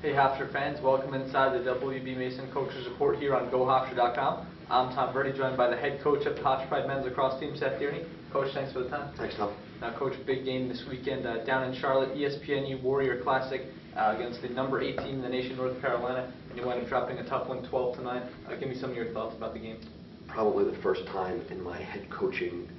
Hey Hofstra fans, welcome inside the WB Mason Coaches Report here on GoHofstra.com. I'm Tom Verdi, joined by the head coach of the Hofstra Pride men's lacrosse team, Seth Tierney. Coach, thanks for the time. Thanks, Tom. Now, Coach, big game this weekend down in Charlotte, ESPNU Warrior Classic against the number 8 team in the nation, North Carolina, and you wind up dropping a tough one, 12-9. Give me some of your thoughts about the game. Probably the first time in my head coaching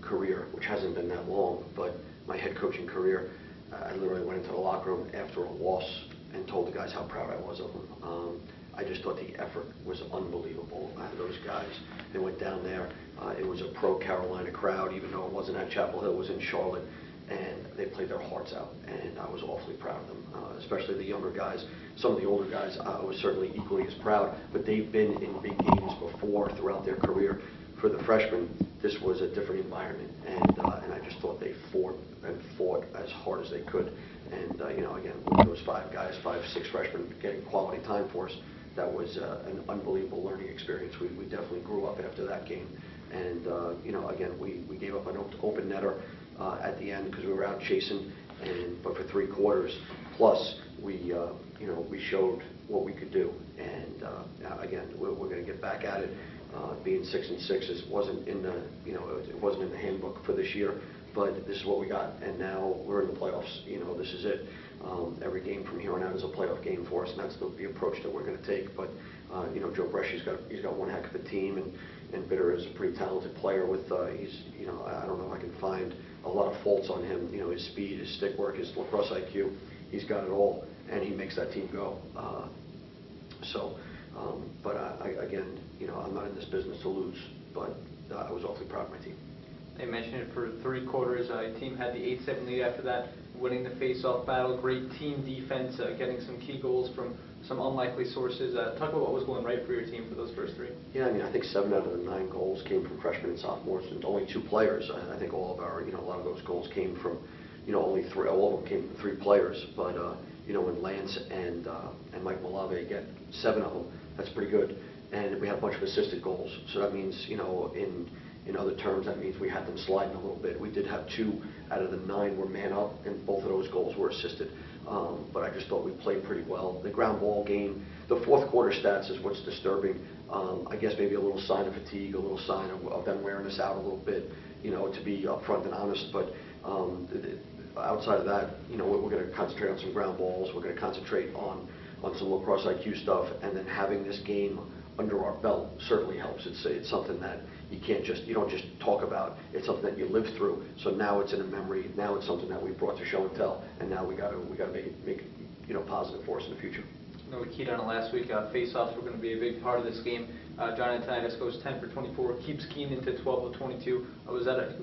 career, which hasn't been that long, but my head coaching career, I literally went into the locker room after a loss and told the guys how proud I was of them. I just thought the effort was unbelievable out of those guys. They went down there. It was a pro-Carolina crowd, even though it wasn't at Chapel Hill, it was in Charlotte, and they played their hearts out, and I was awfully proud of them, especially the younger guys. Some of the older guys, I was certainly equally as proud, but they've been in big games before throughout their career. For the freshmen, this was a different environment, and I just thought they fought as hard as they could. And again, with those 5 guys, 5, 6 freshmen getting quality time for us, that was an unbelievable learning experience. We definitely grew up after that game. And again, we gave up an open netter at the end because we were out chasing, but for 3 quarters plus, we showed what we could do. And again, we're going to get back at it. Being 6-6 wasn't in the it wasn't in the handbook for this year, but this is what we got, and now we're in the playoffs. This is it. Every game from here on out is a playoff game for us, and that's the approach that we're going to take. But Joe Bresci's got one heck of a team, and Bitter is a pretty talented player. With he's I don't know if I can find a lot of faults on him. His speed, his stick work, his lacrosse IQ, he's got it all, and he makes that team go. But again, I'm not in this business to lose, but I was awfully proud of my team. They mentioned it for 3 quarters. Your team had the 8-7 lead after that, winning the face-off battle. Great team defense, getting some key goals from some unlikely sources. Talk about what was going right for your team for those first 3. Yeah, I think 7 out of the 9 goals came from freshmen and sophomores, and only 2 players. I think all of our, a lot of those goals came from, only 3. All of them came from 3 players. But when Lance and Mike Malave get 7 of them, that's pretty good. And we had a bunch of assisted goals, so that means, in other terms, that means we had them sliding a little bit. We did have 2 out of the 9 were man up, and both of those goals were assisted. But I just thought we played pretty well. The ground ball game, the 4th quarter stats is what's disturbing. I guess maybe a little sign of fatigue, a little sign of them wearing us out a little bit, to be upfront and honest. But outside of that, we're going to concentrate on some ground balls. We're going to concentrate on some lacrosse IQ stuff, and then having this game under our belt certainly helps. It's something that you don't just talk about. It's something that you live through. So now it's in a memory. Now it's something that we brought to show and tell, and now we got to make it positive for us in the future. We keyed on it last week. Faceoffs were going to be a big part of this game. John Antoniadis goes 10 for 24, keeps Keene into 12 of 22.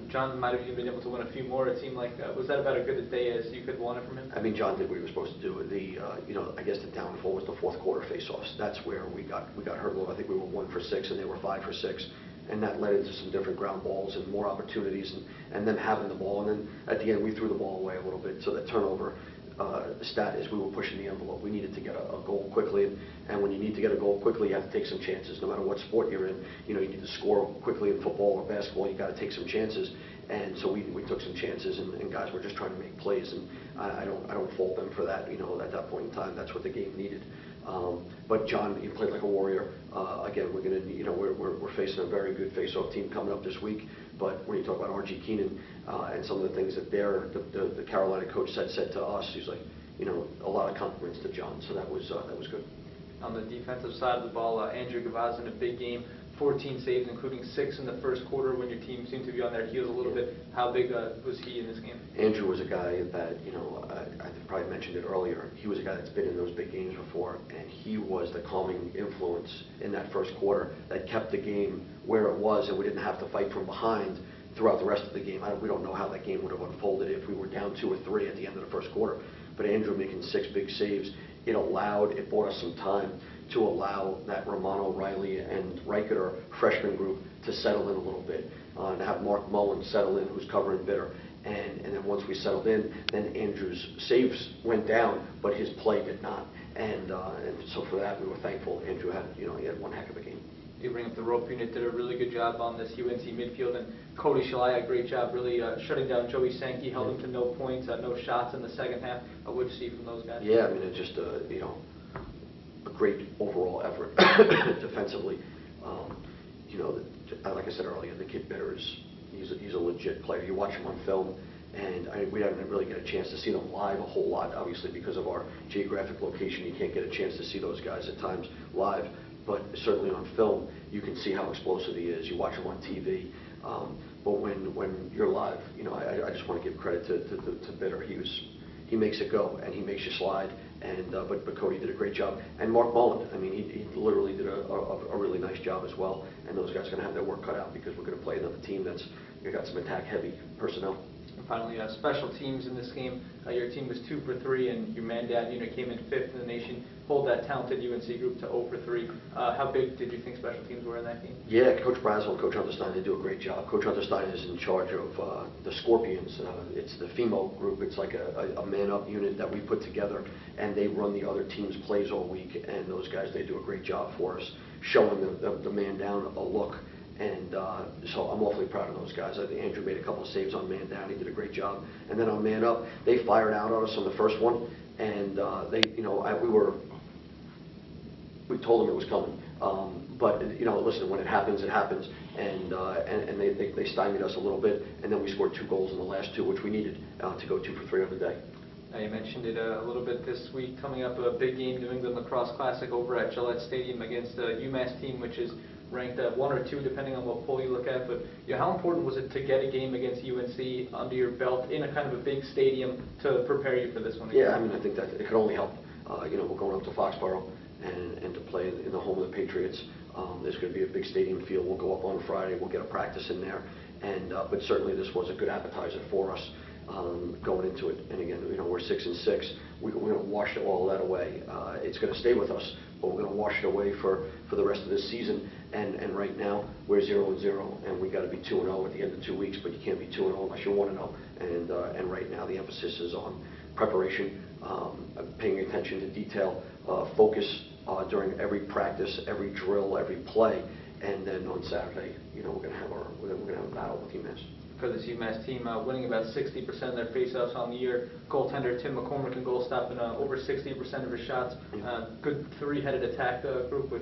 John might have even been able to win a few more. It seemed like was that about as good a day as you could want it from him? John did what he was supposed to do. I guess the downfall was the 4th quarter faceoffs. That's where we got hurt a little. I think we were 1 for 6 and they were 5 for 6. And that led into some different ground balls and more opportunities, and them having the ball. And then at the end, we threw the ball away a little bit. So the turnover stat is we were pushing the envelope. We needed to get a goal quickly. And when you need to get a goal quickly, you have to take some chances. No matter what sport you're in, you need to score quickly in football or basketball. You got to take some chances. And so we took some chances, and guys were just trying to make plays. And I don't fault them for that. At that point in time, that's what the game needed. But John, he played like a warrior. Again, we're facing a very good face-off team coming up this week. But when you talk about R.G. Keenan and some of the things that the Carolina coach said to us, he's like, a lot of compliments to John. So that was good. On the defensive side of the ball, Andrew Gavaz in a big game. 14 saves, including 6 in the first quarter when your team seemed to be on their heels a little bit. How big was he in this game? Andrew was a guy that, I probably mentioned it earlier, he was a guy that's been in those big games before, and he was the calming influence in that first quarter that kept the game where it was, and we didn't have to fight from behind throughout the rest of the game. We don't know how that game would have unfolded if we were down 2 or 3 at the end of the first quarter. But Andrew making 6 big saves, it bought us some time to allow that Romano, Riley, and Reicheter freshman group to settle in a little bit, to have Mark Mullen settle in, who's covering Bitter. And then once we settled in, then Andrew's saves went down, but his play did not. And so for that, we were thankful. Andrew had, he had one heck of a game. You bring up the rope unit, did a really good job on this UNC midfield, and Cody Shalai, a great job really shutting down Joey Sankey, held him to no points, no shots in the second half. What did you see from those guys? Yeah, I mean, it's just, a great overall effort defensively. Like I said earlier, the kid Bitter he's a legit player. You watch him on film, and we didn't really get a chance to see them live a whole lot, obviously because of our geographic location. You can't get a chance to see those guys at times live, but certainly on film, you can see how explosive he is. You watch him on TV, but when you're live, I just want to give credit to Bitter. He makes it go, and he makes you slide. And but Cody did a great job, and Mark Mullen. I mean, he literally did a really nice job as well. And those guys are going to have their work cut out because we're going to play another team that's got some attack-heavy personnel. And finally, special teams in this game. Your team was 2 for 3, and your man-down unit came in 5th in the nation. Hold that talented UNC group to 0 for 3. How big did you think special teams were in that game? Yeah, Coach Brazel and Coach Unterstein, they do a great job. Coach Unterstein is in charge of the Scorpions. It's the FEMO group. It's like a man-up unit that we put together, and they run the other team's plays all week. And those guys, they do a great job for us, showing the man down a look. And so I'm awfully proud of those guys. I think Andrew made a couple of saves on man down. He did a great job. And then on man up, they fired out on us on the first one, and we told them it was coming. But listen, when it happens, it happens. And they stymied us a little bit, and then we scored 2 goals in the last 2, which we needed to go 2 for 3 on the day. You mentioned it a little bit this week, coming up a big game, New England Lacrosse Classic over at Gillette Stadium against a UMass team, which is ranked 1 or 2, depending on what poll you look at. But how important was it to get a game against UNC under your belt in a kind of a big stadium to prepare you for this one? Yeah, I mean, I think that it could only help. We're going up to Foxborough and to play in the home of the Patriots. There's going to be a big stadium field. We'll go up on Friday. We'll get a practice in there. But certainly this was a good appetizer for us going into it. And again, we're 6-6. We're going to wash all that away. It's going to stay with us, but we're going to wash it away for the rest of this season. And right now, we're 0-0, and we got to be 2-0 at the end of 2 weeks. But you can't be 2-0 unless you're 1-0. And right now, the emphasis is on preparation, paying attention to detail, focus during every practice, every drill, every play. And then on Saturday, we're going to have a battle with UMass. For this UMass team, winning about 60% of their faceoffs on the year. Goaltender Tim McCormick in goal, stopping over 60% of his shots. Good 3-headed attack group with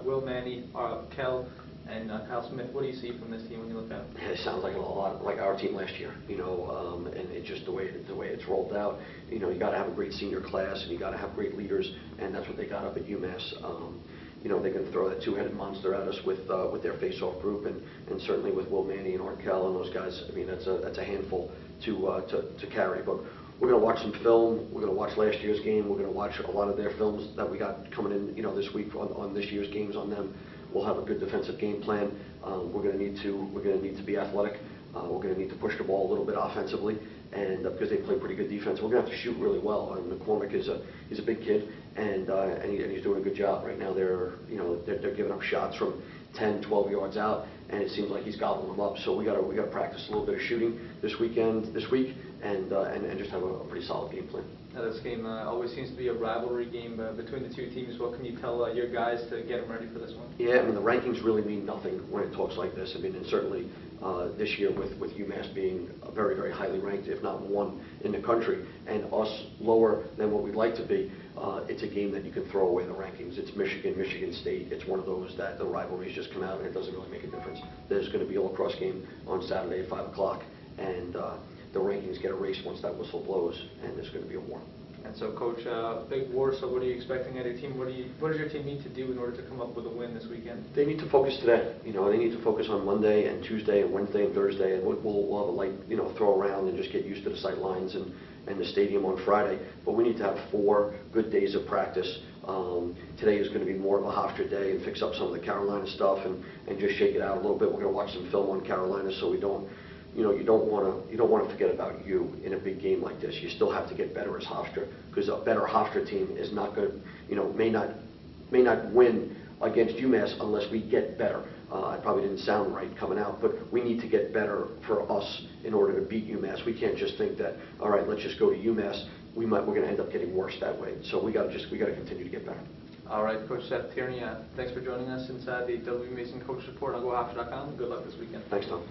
Will Manny, Kell, and Kyle Smith. What do you see from this team when you look at it? It sounds like a lot like our team last year, and it's just the way it's rolled out. You got to have a great senior class, and you got to have great leaders, and that's what they got up at UMass. They're going to throw that 2-headed monster at us with their face-off group, and certainly with Will Manny and Arkell and those guys. I mean, that's a handful to carry. But we're going to watch some film. We're going to watch last year's game. We're going to watch a lot of their films that we got coming in, this week on this year's games on them. We'll have a good defensive game plan. We're going to need to be athletic. We're going to need to push the ball a little bit offensively, and because they play pretty good defense, we're going to have to shoot really well. And McCormick he's a big kid, and he's doing a good job right now. They're giving up shots from 10, 12 yards out, and it seems like he's gobbling them up. So we got to practice a little bit of shooting this week, and just have a pretty solid game plan. Now, this game always seems to be a rivalry game between the 2 teams. What can you tell your guys to get them ready for this one? Yeah, I mean, the rankings really mean nothing when it talks like this. I mean, and certainly this year with UMass being very, very highly ranked, if not 1 in the country, and us lower than what we'd like to be, it's a game that you can throw away the rankings. It's Michigan State. It's one of those that the rivalries just come out and it doesn't really make a difference. There's going to be a lacrosse game on Saturday at 5 o'clock, and the rankings get erased once that whistle blows, and there's going to be a war. And so, Coach, big war, so what are you expecting out of your team? What does your team need to do in order to come up with a win this weekend? They need to focus today. They need to focus on Monday and Tuesday and Wednesday and Thursday, and we'll have a light, throw around and just get used to the sight lines and the stadium on Friday. But we need to have 4 good days of practice. Today is going to be more of a Hofstra day and fix up some of the Carolina stuff and just shake it out a little bit. We're going to watch some film on Carolina so we don't you don't want to forget about you in a big game like this. You still have to get better as Hofstra, because a better Hofstra team is not going to, may not win against UMass unless we get better. It probably didn't sound right coming out, but we need to get better for us in order to beat UMass. We can't just think that, all right, let's just go to UMass. We're going to end up getting worse that way. So we got to continue to get better. All right, Coach Seth Tierney, thanks for joining us inside the W Mason Coach Report on GoHofstra.com. Good luck this weekend. Thanks, Tom.